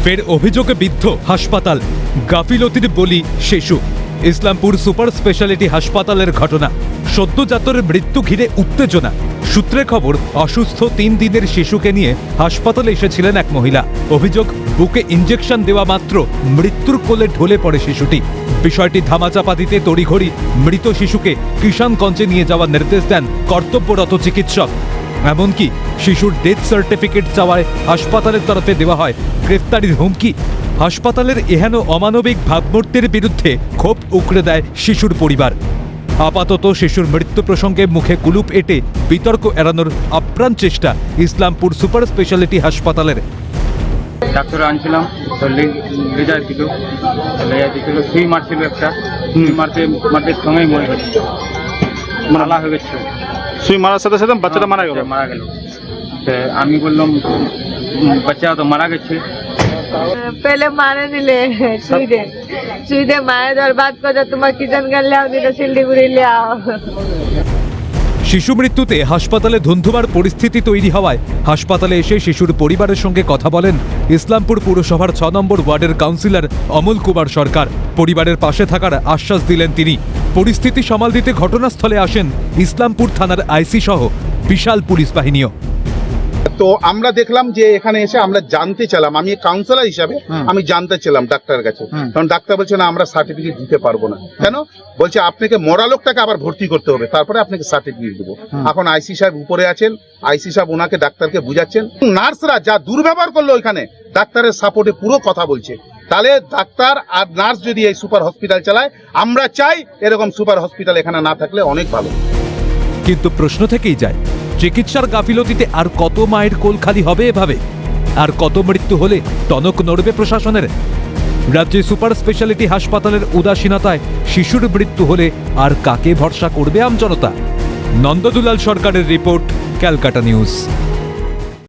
ফের অভিযোগে বিদ্ধ হাসপাতাল, গাফিলতির বলি শিশু। ইসলামপুর সুপার স্পেশালিটি হাসপাতালের ঘটনা, সদ্যজাতর মৃত্যু ঘিরে উত্তেজনা। সূত্রে খবর, অসুস্থ 3 দিনের শিশুকে নিয়ে হাসপাতালে এসেছিলেন এক মহিলা। অভিযোগ, বুকে ইঞ্জেকশন দেওয়া মাত্র মৃত্যুর কোলে ঢলে পড়ে শিশুটি। বিষয়টি ধামাচাপা দিতে তড়িঘড়ি মৃত শিশুকে কিষানগঞ্জে নিয়ে যাওয়ার নির্দেশ দেন কর্তব্যরত চিকিৎসক। এমনকি শিশুর ডেথ সার্টিফিকেট চাওয়ায় হাসপাতালের তরফে দেওয়া হয় গ্রেফতারির হুমকি। হাসপাতালের এহেন অমানবিক ভাবমূর্তির বিরুদ্ধে ক্ষোভ উগরে দেয় শিশুর পরিবার। আপাতত শিশুর মৃত্যু প্রসঙ্গে মুখে কুলুপ এঁটে বিতর্ক এড়ানোর আপ্রাণ চেষ্টা ইসলামপুর সুপার স্পেশালিটি হাসপাতালের। ডাক্তার আনছিলাম তো লেজার দিছিল সুই মারছিল একটা, সুই মারতে সঙ্গেই মরে গেছে, মারা হয়ে গেছে। সুই মারার সাথে সাথে বাচ্চাটা মারা গেল। আমি বললাম বাচ্চা তো মারা গেছে। पहले मारे दिले सुई दे मारे और बात को तुम्हारा किशनगंज ले आओ नहीं तो सिल्लीगुड़ी ले आओ। শিশু মৃত্যুতে হাসপাতালে ধুন্ধুমার পরিস্থিতি তৈরি হওয়ায় হাসপাতালে এসে শিশুর পরিবারের সঙ্গে কথা বলেন ইসলামপুর পুরসভার 6 নম্বর ওয়ার্ডের কাউন্সিলর অমল কুমার সরকার। পরিবারের পাশে থাকার আশ্বাস দিলেন তিনি। পরিস্থিতি সামাল দিতে ঘটনাস্থলে আসেন ইসলামপুর থানার আইসি সহ বিশাল পুলিশ বাহিনীও। তো আমরা দেখলাম যে এখানে এসে আমরা জানতে চাইলাম, আমি কাউন্সিলর হিসাবে আমি জানতে চাইলাম ডাক্তারের কাছে, কারণ ডাক্তার বলছে না আমরা সার্টিফিকেট দিতে পারবো না। কেন বলছে আপনাকে মরা লোকটাকে আবার ভর্তি করতে হবে, তারপরে আপনাকে সার্টিফিকেট দেবো। এখন আইসি সাহেব উপরে আছেন, আইসি সাহেব ওনাকে ডাক্তারকে বুঝাচ্ছেন। নার্সরা যা দুর্ব্যবহার করলো ওইখানে, ডাক্তারের সাপোর্টে পুরো কথা বলছে। তাহলে ডাক্তার আর নার্স যদি এই সুপার হসপিটাল চালায়, আমরা চাই এরকম সুপার হসপিটাল এখানে না থাকলে অনেক ভালো। কিন্তু প্রশ্ন থেকেই যায়, চিকিৎসার গাফিলতিতে আর কত মায়ের কোল খালি হবে এভাবে? আর কত মৃত্যু হলে টনক নড়বে প্রশাসনের? রাজ্যে সুপার স্পেশালিটি হাসপাতালের উদাসীনতায় শিশুর মৃত্যু হলে আর কাকে ভরসা করবে আমজনতা? নন্দদুলাল সরকারের রিপোর্ট, ক্যালকাটা নিউজ।